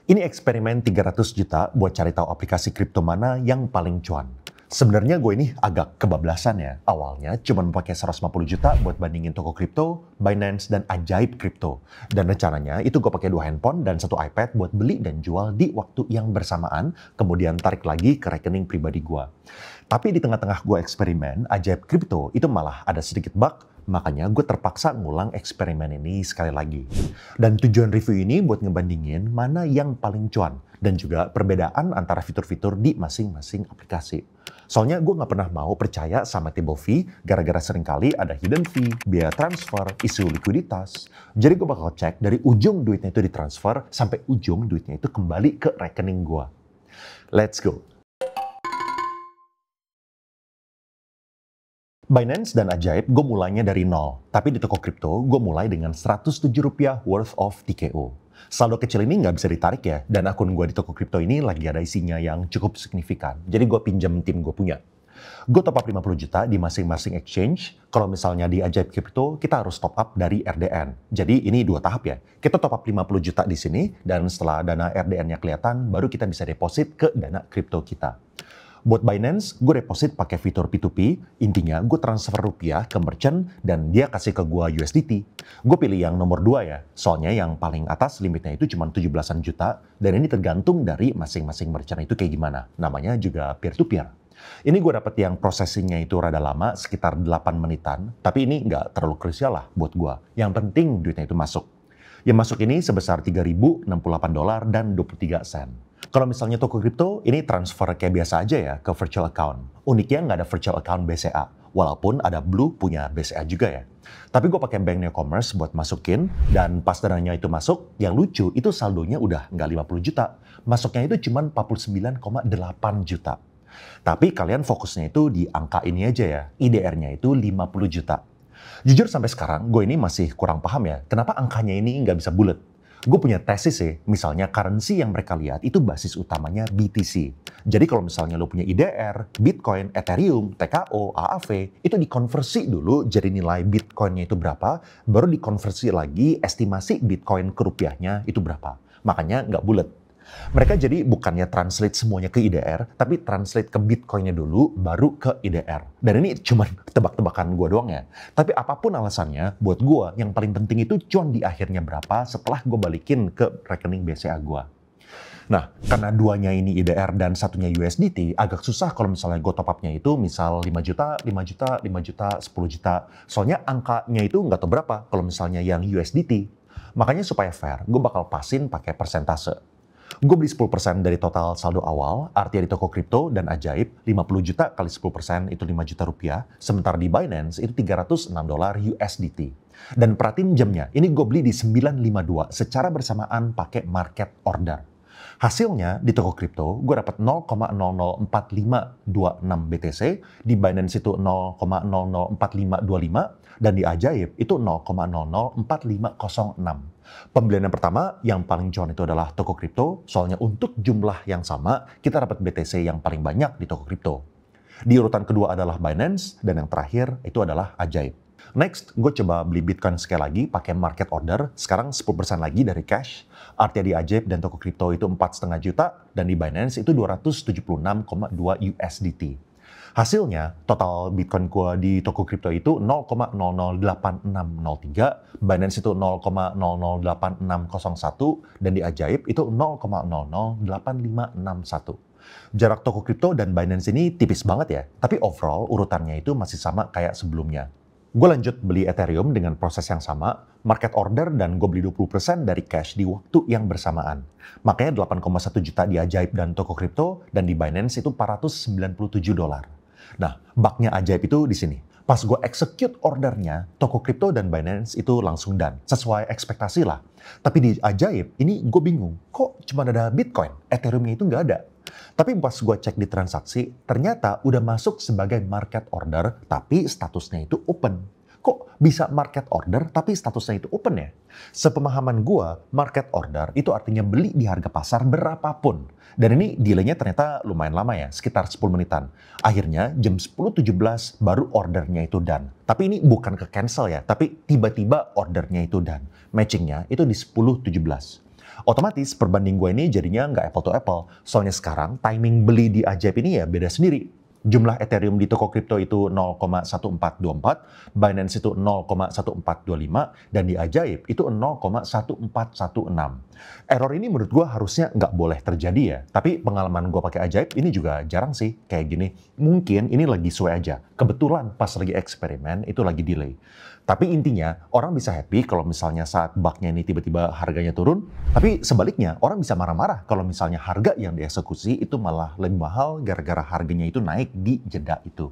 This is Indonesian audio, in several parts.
Ini eksperimen 300 juta buat cari tahu aplikasi kripto mana yang paling cuan. Sebenarnya gue ini agak kebablasan ya. Awalnya cuma pakai 150 juta buat bandingin toko kripto, Binance, dan Ajaib Kripto. Dan rencananya itu gue pakai 2 handphone dan 1 iPad buat beli dan jual di waktu yang bersamaan, kemudian tarik lagi ke rekening pribadi gue. Tapi di tengah-tengah gue eksperimen, Ajaib Kripto itu malah ada sedikit bug. Makanya gue terpaksa ngulang eksperimen ini sekali lagi. Dan tujuan review ini buat ngebandingin mana yang paling cuan. Dan juga perbedaan antara fitur-fitur di masing-masing aplikasi. Soalnya gue nggak pernah mau percaya sama table fee gara-gara seringkali ada hidden fee, biaya transfer, isu likuiditas. Jadi gue bakal cek dari ujung duitnya itu ditransfer sampai ujung duitnya itu kembali ke rekening gue. Let's go! Binance dan Ajaib gue mulainya dari nol, tapi di toko kripto gue mulai dengan Rp107 worth of TKO. Saldo kecil ini nggak bisa ditarik ya, dan akun gue di toko kripto ini lagi ada isinya yang cukup signifikan, jadi gue pinjam tim gue punya. Gue top up 50 juta di masing-masing exchange, kalau misalnya di Ajaib Kripto kita harus top up dari RDN. Jadi ini 2 tahap ya, kita top up 50 juta di sini, dan setelah dana RDN-nya kelihatan, baru kita bisa deposit ke dana kripto kita. Buat Binance, gue deposit pakai fitur P2P, intinya gue transfer rupiah ke merchant dan dia kasih ke gue USDT. Gue pilih yang nomor 2 ya, soalnya yang paling atas limitnya itu cuma 17-an juta dan ini tergantung dari masing-masing merchant itu kayak gimana. Namanya juga peer-to-peer. Ini gue dapet yang processingnya itu rada lama, sekitar 8 menitan, tapi ini nggak terlalu krusial lah buat gue. Yang penting duitnya itu masuk. Yang masuk ini sebesar $3.068 dan 23 sen. Kalau misalnya toko kripto, ini transfer kayak biasa aja ya ke virtual account. Uniknya nggak ada virtual account BCA, walaupun ada Blue punya BCA juga ya. Tapi gue pakai Bank Neocommerce buat masukin, dan pas dananya itu masuk, yang lucu itu saldonya udah nggak 50 juta. Masuknya itu cuma 49,8 juta. Tapi kalian fokusnya itu di angka ini aja ya, IDR-nya itu 50 juta. Jujur sampai sekarang, gue ini masih kurang paham ya, kenapa angkanya ini nggak bisa bulat. Gue punya tesis sih, misalnya currency yang mereka lihat itu basis utamanya BTC. Jadi kalau misalnya lo punya IDR, Bitcoin, Ethereum, TKO, AAV, itu dikonversi dulu jadi nilai Bitcoinnya itu berapa, baru dikonversi lagi estimasi Bitcoin ke rupiahnya itu berapa. Makanya nggak bulat. Mereka jadi bukannya translate semuanya ke IDR, tapi translate ke Bitcoinnya dulu, baru ke IDR. Dan ini cuma tebak-tebakan gue doang ya. Tapi apapun alasannya, buat gue yang paling penting itu cuan di akhirnya berapa setelah gue balikin ke rekening BCA gue. Nah, karena duanya ini IDR dan satunya USDT, agak susah kalau misalnya gue top up-nya itu misal 5 juta, 5 juta, 5 juta, 10 juta. Soalnya angkanya itu nggak tahu berapa kalau misalnya yang USDT. Makanya supaya fair, gue bakal pasin pakai persentase. Gue beli 10% dari total saldo awal, artinya di toko kripto dan Ajaib, 50 juta kali 10% itu 5 juta rupiah, sementara di Binance itu $306 USDT. Dan perhatiin jamnya, ini gue beli di 9.52 secara bersamaan pakai market order. Hasilnya di toko kripto, gue dapat 0,004526 BTC, di Binance itu 0,004525, dan di Ajaib itu 0,004506. Pembelian yang pertama, yang paling cuan itu adalah toko kripto, soalnya untuk jumlah yang sama, kita dapat BTC yang paling banyak di toko kripto. Di urutan kedua adalah Binance, dan yang terakhir itu adalah Ajaib. Next, gue coba beli Bitcoin sekali lagi pakai market order, sekarang 10% lagi dari cash, artinya di Ajaib dan toko kripto itu 4,5 juta, dan di Binance itu 276,2 USDT. Hasilnya, total Bitcoin gue di toko kripto itu 0,008603, Binance itu 0,008601, dan di Ajaib itu 0,008561. Jarak toko kripto dan Binance ini tipis banget ya, tapi overall urutannya itu masih sama kayak sebelumnya. Gue lanjut beli Ethereum dengan proses yang sama, market order, dan gue beli 20% dari cash di waktu yang bersamaan. Makanya 8,1 juta di Ajaib dan toko kripto, dan di Binance itu $497. Nah, bugnya Ajaib itu di sini. Pas gue execute ordernya, toko kripto dan Binance itu langsung done. Sesuai ekspektasi lah. Tapi di Ajaib, ini gue bingung. Kok cuma ada Bitcoin? Ethereum-nya itu nggak ada. Tapi pas gue cek di transaksi, ternyata udah masuk sebagai market order, tapi statusnya itu open. Kok bisa market order tapi statusnya itu open ya? Sepemahaman gue, market order itu artinya beli di harga pasar berapapun. Dan ini delaynya ternyata lumayan lama ya, sekitar 10 menitan. Akhirnya jam 10.17 baru ordernya itu done. Tapi ini bukan ke cancel ya, tapi tiba-tiba ordernya itu done. Matchingnya itu di 10.17. Otomatis perbanding gue ini jadinya nggak apple to apple. Soalnya sekarang timing beli di Ajaib ini ya beda sendiri. Jumlah Ethereum di toko kripto itu 0,1424, Binance itu 0,1425, dan di Ajaib itu 0,1416. Error ini menurut gue harusnya nggak boleh terjadi ya. Tapi pengalaman gue pakai Ajaib ini juga jarang sih kayak gini. Mungkin ini lagi sesuai aja. Kebetulan pas lagi eksperimen itu lagi delay. Tapi intinya orang bisa happy kalau misalnya saat bugnya ini tiba-tiba harganya turun. Tapi sebaliknya orang bisa marah-marah kalau misalnya harga yang dieksekusi itu malah lebih mahal gara-gara harganya itu naik di jeda itu.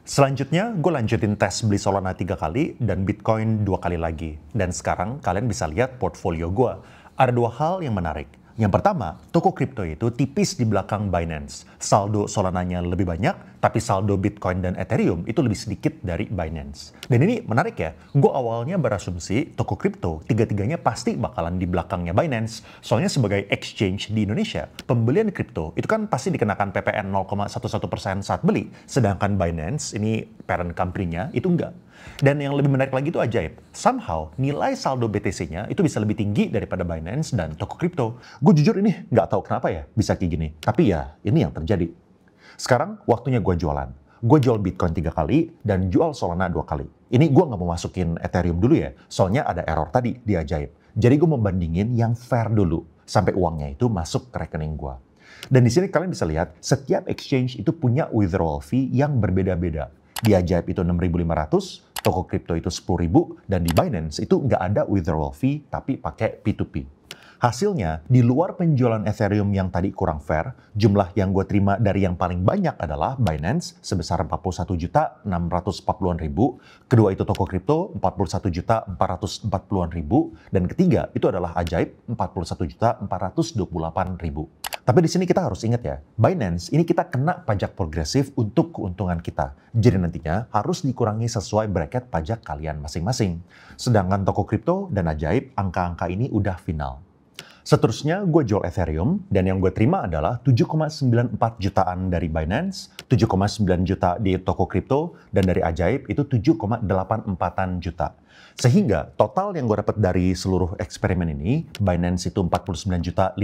Selanjutnya, gue lanjutin tes beli Solana 3 kali dan Bitcoin 2 kali lagi. Dan sekarang kalian bisa lihat portfolio gue. Ada 2 hal yang menarik. Yang pertama, toko kripto itu tipis di belakang Binance. Saldo Solananya lebih banyak, tapi saldo Bitcoin dan Ethereum itu lebih sedikit dari Binance. Dan ini menarik ya, gue awalnya berasumsi toko kripto tiga-tiganya pasti bakalan di belakangnya Binance. Soalnya sebagai exchange di Indonesia, pembelian kripto itu kan pasti dikenakan PPN 0,11% saat beli. Sedangkan Binance, ini parent company-nya, itu enggak. Dan yang lebih menarik lagi itu Ajaib. Somehow, nilai saldo BTC-nya itu bisa lebih tinggi daripada Binance dan toko kripto. Gue jujur ini nggak tahu kenapa ya bisa kayak gini. Tapi ya, ini yang terjadi. Sekarang waktunya gue jualan. Gue jual Bitcoin 3 kali dan jual Solana 2 kali. Ini gue nggak mau masukin Ethereum dulu ya. Soalnya ada error tadi di Ajaib. Jadi gue mau bandingin yang fair dulu. Sampai uangnya itu masuk ke rekening gue. Dan di sini kalian bisa lihat, setiap exchange itu punya withdrawal fee yang berbeda-beda. Di Ajaib itu 6.500, toko kripto itu 10.000, dan di Binance itu nggak ada withdrawal fee, tapi pakai P2P. Hasilnya, di luar penjualan Ethereum yang tadi kurang fair, jumlah yang gue terima dari yang paling banyak adalah Binance sebesar 41.640.000, kedua itu toko kripto 41.440.000, dan ketiga itu adalah Ajaib 41.428.000. Tapi di sini kita harus ingat ya, Binance ini kita kena pajak progresif untuk keuntungan kita. Jadi nantinya harus dikurangi sesuai bracket pajak kalian masing-masing. Sedangkan toko kripto dan Ajaib, angka-angka ini udah final. Seterusnya gue jual Ethereum dan yang gue terima adalah 7,94 jutaan dari Binance, 7,9 juta di toko kripto, dan dari Ajaib itu 7,84 juta. Sehingga total yang gue dapat dari seluruh eksperimen ini, Binance itu 49.583.000,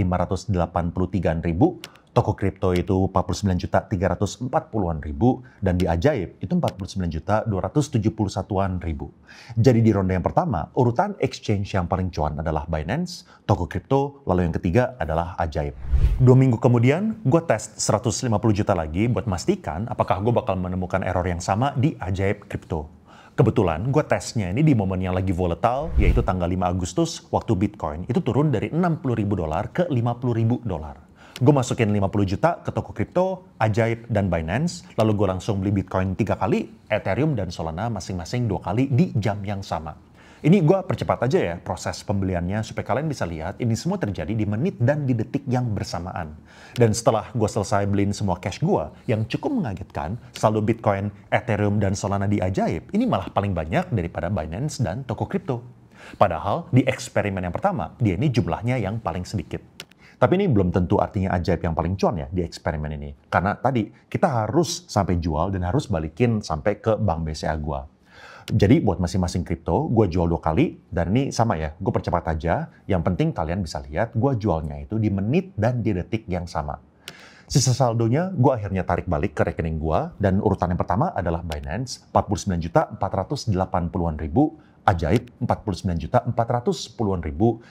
toko kripto itu 49.340.000, dan di Ajaib itu 49.271.000. Jadi di ronde yang pertama, urutan exchange yang paling cuan adalah Binance, toko kripto, lalu yang ketiga adalah Ajaib. 2 minggu kemudian, gue tes 150 juta lagi buat memastikan apakah gue bakal menemukan error yang sama di Ajaib kripto. Kebetulan gue tesnya ini di momen yang lagi volatile, yaitu tanggal 5 Agustus waktu Bitcoin itu turun dari $60.000 ke $50.000. Gue masukin 50 juta ke toko kripto, Ajaib, dan Binance, lalu gue langsung beli Bitcoin 3 kali, Ethereum dan Solana masing-masing 2 kali di jam yang sama. Ini gue percepat aja ya proses pembeliannya supaya kalian bisa lihat ini semua terjadi di menit dan di detik yang bersamaan. Dan setelah gue selesai beliin semua cash gue, yang cukup mengagetkan, saldo Bitcoin, Ethereum, dan Solana di Ajaib ini malah paling banyak daripada Binance dan toko kripto. Padahal di eksperimen yang pertama, dia ini jumlahnya yang paling sedikit. Tapi ini belum tentu artinya Ajaib yang paling cuan ya di eksperimen ini. Karena tadi kita harus sampai jual dan harus balikin sampai ke bank BCA gue. Jadi buat masing-masing kripto, gue jual 2 kali, dan ini sama ya, gue percepat aja. Yang penting kalian bisa lihat, gue jualnya itu di menit dan di detik yang sama. Sisa saldonya, gue akhirnya tarik balik ke rekening gue, dan urutan yang pertama adalah Binance, 49.480.000, Ajaib, 49.410.000,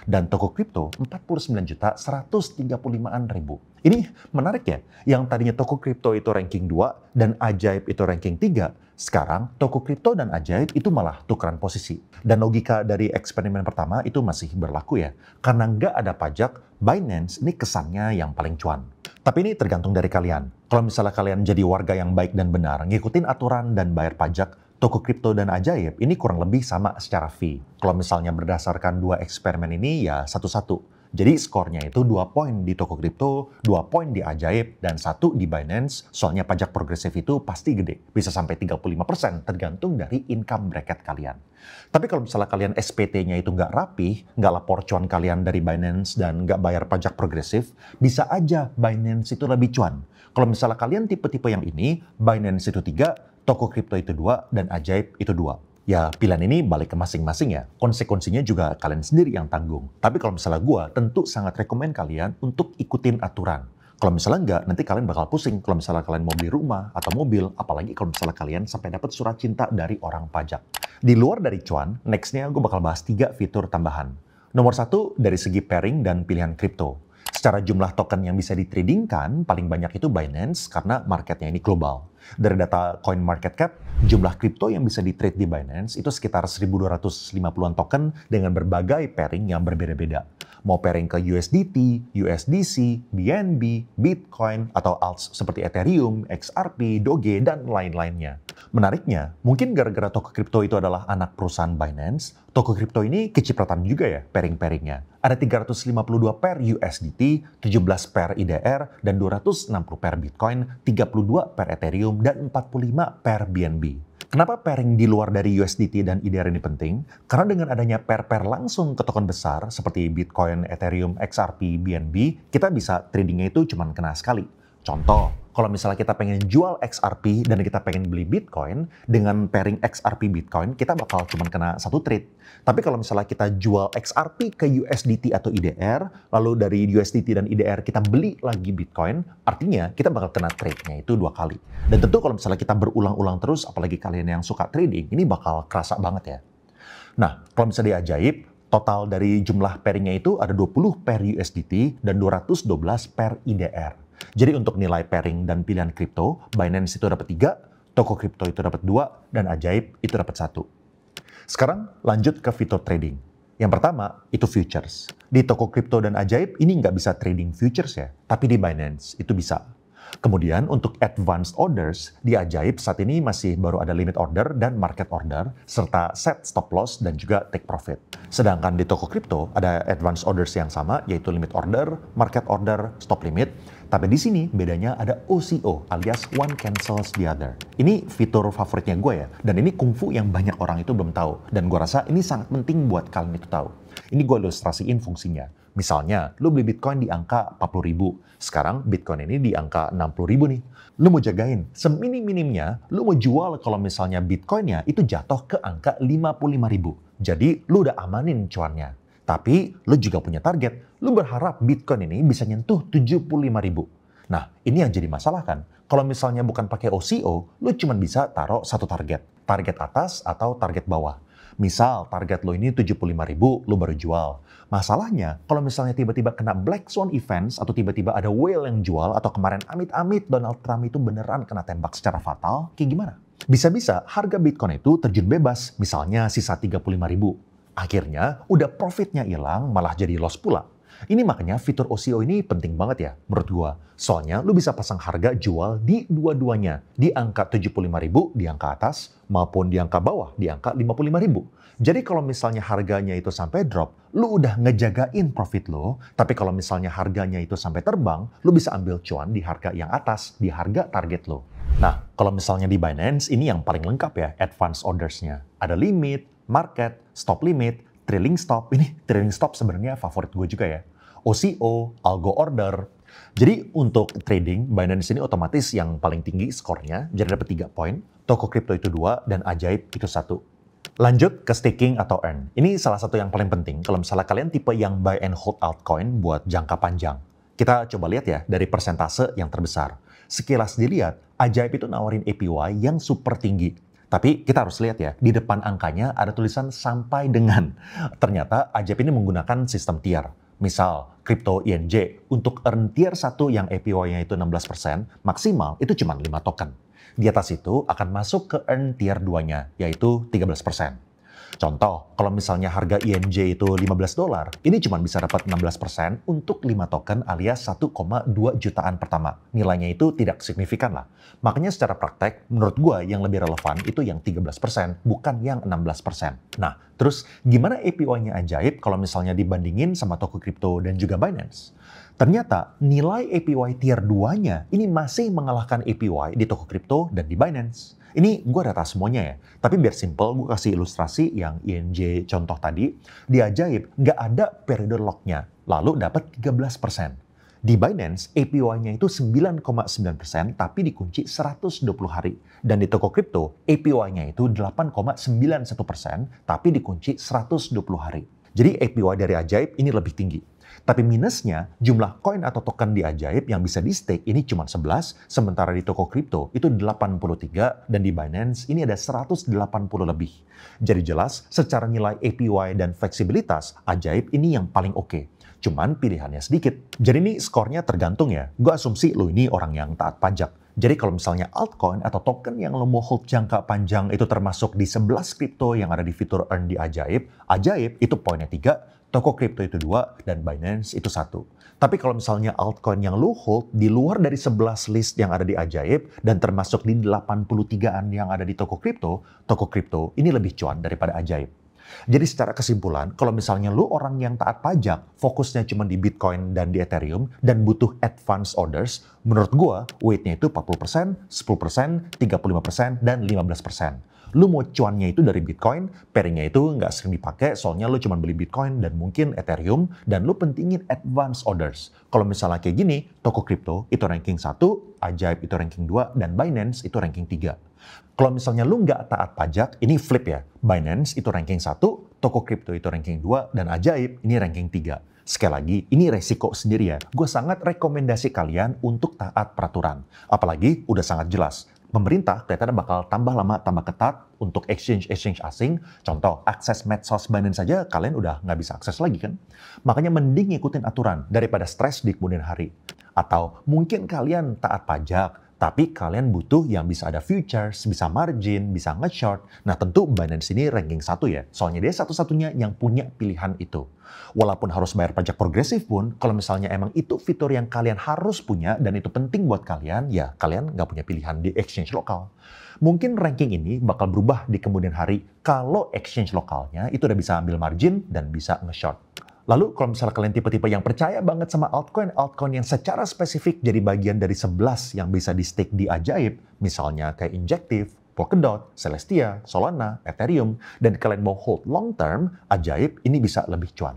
dan toko kripto, 49.135.000. Ini menarik ya, yang tadinya toko kripto itu ranking 2, dan Ajaib itu ranking 3, sekarang toko kripto dan Ajaib itu malah tukeran posisi. Dan logika dari eksperimen pertama itu masih berlaku ya, karena nggak ada pajak, Binance ini kesannya yang paling cuan. Tapi ini tergantung dari kalian. Kalau misalnya kalian jadi warga yang baik dan benar, ngikutin aturan dan bayar pajak, toko kripto dan Ajaib ini kurang lebih sama secara fee. Kalau misalnya berdasarkan 2 eksperimen ini ya 1-1. Jadi skornya itu 2 poin di toko kripto, 2 poin di Ajaib, dan 1 di Binance. Soalnya pajak progresif itu pasti gede, bisa sampai 35% tergantung dari income bracket kalian. Tapi kalau misalnya kalian SPT-nya itu nggak rapih, nggak lapor cuan kalian dari Binance dan nggak bayar pajak progresif, bisa aja Binance itu lebih cuan. Kalau misalnya kalian tipe-tipe yang ini, Binance itu 3, toko kripto itu 2, dan Ajaib itu 2. Ya, pilihan ini balik ke masing-masing ya. Konsekuensinya juga kalian sendiri yang tanggung. Tapi kalau misalnya gue, tentu sangat rekomen kalian untuk ikutin aturan. Kalau misalnya enggak, nanti kalian bakal pusing. Kalau misalnya kalian mau beli rumah atau mobil, apalagi kalau misalnya kalian sampai dapat surat cinta dari orang pajak. Di luar dari cuan, nextnya gue bakal bahas 3 fitur tambahan. Nomor 1, dari segi pairing dan pilihan kripto. Secara jumlah token yang bisa ditradingkan, paling banyak itu Binance karena marketnya ini global. Dari data CoinMarketCap, jumlah kripto yang bisa di-trade di Binance itu sekitar 1.250-an token dengan berbagai pairing yang berbeda-beda. Mau pairing ke USDT, USDC, BNB, Bitcoin, atau alts seperti Ethereum, XRP, Doge, dan lain-lainnya. Menariknya, mungkin gara-gara toko kripto itu adalah anak perusahaan Binance, toko kripto ini kecipratan juga ya pairing-pairingnya. Ada 352 pair USDT, 17 pair IDR, dan 260 pair Bitcoin, 32 pair Ethereum, dan 45 pair BNB. Kenapa pairing di luar dari USDT dan IDR ini penting? Karena dengan adanya pair-pair langsung ke token besar seperti Bitcoin, Ethereum, XRP, BNB, kita bisa tradingnya itu cuma kena sekali. Contoh, kalau misalnya kita pengen jual XRP dan kita pengen beli Bitcoin, dengan pairing XRP Bitcoin, kita bakal cuma kena satu trade. Tapi kalau misalnya kita jual XRP ke USDT atau IDR, lalu dari USDT dan IDR kita beli lagi Bitcoin, artinya kita bakal kena trade-nya itu 2 kali. Dan tentu kalau misalnya kita berulang-ulang terus, apalagi kalian yang suka trading, ini bakal kerasa banget ya. Nah, kalau misalnya di Ajaib, total dari jumlah pairingnya itu ada 20 pair USDT dan 212 pair IDR. Jadi untuk nilai pairing dan pilihan kripto, Binance itu dapat 3, toko kripto itu dapat 2, dan Ajaib itu dapat 1. Sekarang lanjut ke fitur trading. Yang pertama itu futures. Di toko kripto dan Ajaib ini nggak bisa trading futures ya, tapi di Binance itu bisa. Kemudian untuk advanced orders, di Ajaib saat ini masih baru ada limit order dan market order, serta set stop loss dan juga take profit. Sedangkan di toko kripto ada advanced orders yang sama, yaitu limit order, market order, stop limit. Tapi di sini bedanya ada OCO alias one cancels the other. Ini fitur favoritnya gue ya, dan ini kungfu yang banyak orang itu belum tahu. Dan gue rasa ini sangat penting buat kalian itu tahu. Ini gue ilustrasiin fungsinya. Misalnya, lu beli Bitcoin di angka 40.000. Sekarang Bitcoin ini di angka 60.000 nih. Lu mau jagain, seminim-minimnya, lu mau jual kalau misalnya Bitcoinnya itu jatuh ke angka 55.000. Jadi, lu udah amanin cuannya. Tapi, lu juga punya target. Lu berharap Bitcoin ini bisa nyentuh 75.000. Nah, ini yang jadi masalah kan. Kalau misalnya bukan pakai OCO, lu cuma bisa taruh satu target. Target atas atau target bawah. Misal target lo ini 75.000, lo baru jual. Masalahnya, kalau misalnya tiba-tiba kena Black Swan Events atau tiba-tiba ada whale yang jual atau kemarin amit-amit Donald Trump itu beneran kena tembak secara fatal, kayak gimana? Bisa-bisa harga Bitcoin itu terjun bebas, misalnya sisa 35.000. Akhirnya, udah profitnya hilang, malah jadi loss pula. Ini makanya fitur OCO ini penting banget ya, menurut gua. Soalnya lu bisa pasang harga jual di dua-duanya. Di angka 75.000 di angka atas, maupun di angka bawah di angka 55.000. Jadi kalau misalnya harganya itu sampai drop, lu udah ngejagain profit lo. Tapi kalau misalnya harganya itu sampai terbang, lu bisa ambil cuan di harga yang atas, di harga target lo. Nah, kalau misalnya di Binance, ini yang paling lengkap ya, advance orders-nya. Ada limit, market, stop limit, trailing stop. Ini trailing stop sebenarnya favorit gue juga ya. OCO, algo order. Jadi untuk trading, Binance ini otomatis yang paling tinggi skornya, jadi dapat 3 poin. Toko kripto itu 2, dan Ajaib itu 1. Lanjut ke staking atau earn. Ini salah satu yang paling penting kalau misalnya kalian tipe yang buy and hold altcoin buat jangka panjang. Kita coba lihat ya dari persentase yang terbesar. Sekilas dilihat, Ajaib itu nawarin APY yang super tinggi. Tapi kita harus lihat ya, di depan angkanya ada tulisan sampai dengan. Ternyata Ajaib ini menggunakan sistem tier. Misal, Crypto INJ untuk earn tier 1 yang APY-nya itu 16%, maksimal itu cuma 5 token. Di atas itu akan masuk ke earn tier 2-nya, yaitu 13%. Contoh, kalau misalnya harga INJ itu $15, ini cuma bisa dapat 16% untuk 5 token alias 1,2 jutaan pertama. Nilainya itu tidak signifikan lah. Makanya secara praktek, menurut gue yang lebih relevan itu yang 13%, bukan yang 16%. Nah, terus gimana APY-nya Ajaib kalau misalnya dibandingin sama toko kripto dan juga Binance? Ternyata nilai APY tier 2-nya ini masih mengalahkan APY di toko kripto dan di Binance. Ini gue data semuanya ya, tapi biar simple gue kasih ilustrasi yang INJ contoh tadi. Di Ajaib nggak ada periode lock-nya, lalu dapat 13%. Di Binance, APY-nya itu 9,9% tapi dikunci 120 hari. Dan di toko kripto, APY-nya itu 8,91% tapi dikunci 120 hari. Jadi APY dari Ajaib ini lebih tinggi. Tapi minusnya, jumlah koin atau token di Ajaib yang bisa di-stake ini cuma 11, sementara di toko kripto itu 83, dan di Binance ini ada 180 lebih. Jadi jelas, secara nilai APY dan fleksibilitas, Ajaib ini yang paling oke. Cuman pilihannya sedikit. Jadi ini skornya tergantung ya. Gue asumsi lo ini orang yang taat pajak. Jadi kalau misalnya altcoin atau token yang lo mau hold jangka panjang itu termasuk di 11 kripto yang ada di fitur Earn di Ajaib, Ajaib itu poinnya 3, toko kripto itu 2, dan Binance itu 1. Tapi kalau misalnya altcoin yang lo hold di luar dari 11 list yang ada di Ajaib dan termasuk di 83-an yang ada di toko kripto ini lebih cuan daripada Ajaib. Jadi secara kesimpulan, kalau misalnya lu orang yang taat pajak, fokusnya cuma di Bitcoin dan di Ethereum, dan butuh advance orders, menurut gua, weight-nya itu 40%, 10%, 35%, dan 15%. Lu mau cuannya itu dari Bitcoin, pairing-nya itu nggak sering dipakai, soalnya lu cuma beli Bitcoin dan mungkin Ethereum, dan lu pentingin advance orders. Kalau misalnya kayak gini, toko kripto itu ranking 1, Ajaib itu ranking 2, dan Binance itu ranking 3. Kalau misalnya lu nggak taat pajak, ini flip ya. Binance itu ranking 1, toko kripto itu ranking 2, dan Ajaib ini ranking 3. Sekali lagi, ini resiko sendiri ya. Gue sangat rekomendasi kalian untuk taat peraturan. Apalagi udah sangat jelas. Pemerintah kelihatannya bakal tambah lama, tambah ketat untuk exchange asing. Contoh, akses medsos Binance saja kalian udah nggak bisa akses lagi kan. Makanya mending ngikutin aturan daripada stres di kemudian hari. Atau mungkin kalian taat pajak, tapi kalian butuh yang bisa ada futures, bisa margin, bisa nge-short. Nah tentu Binance ini ranking 1 ya, soalnya dia satu-satunya yang punya pilihan itu. Walaupun harus bayar pajak progresif pun, kalau misalnya emang itu fitur yang kalian harus punya dan itu penting buat kalian, ya kalian nggak punya pilihan di exchange lokal. Mungkin ranking ini bakal berubah di kemudian hari kalau exchange lokalnya itu udah bisa ambil margin dan bisa nge-short. Lalu kalau misalnya kalian tipe-tipe yang percaya banget sama altcoin yang secara spesifik jadi bagian dari 11 yang bisa di stake di Ajaib, misalnya kayak Injective, Polkadot, Celestia, Solana, Ethereum, dan kalian mau hold long term, Ajaib ini bisa lebih cuan.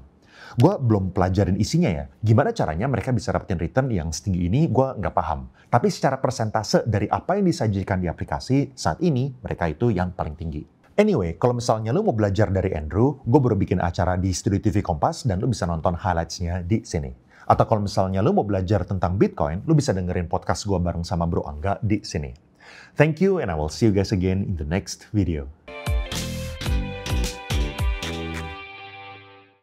Gue belum pelajarin isinya ya, gimana caranya mereka bisa dapetin return yang setinggi ini gue nggak paham. Tapi secara persentase dari apa yang disajikan di aplikasi, saat ini mereka itu yang paling tinggi. Anyway, kalau misalnya lu mau belajar dari Andrew, gue baru bikin acara di Studio TV Kompas dan lu bisa nonton highlights-nya di sini. Atau kalau misalnya lu mau belajar tentang Bitcoin, lu bisa dengerin podcast gue bareng sama Bro Angga di sini. Thank you and I will see you guys again in the next video.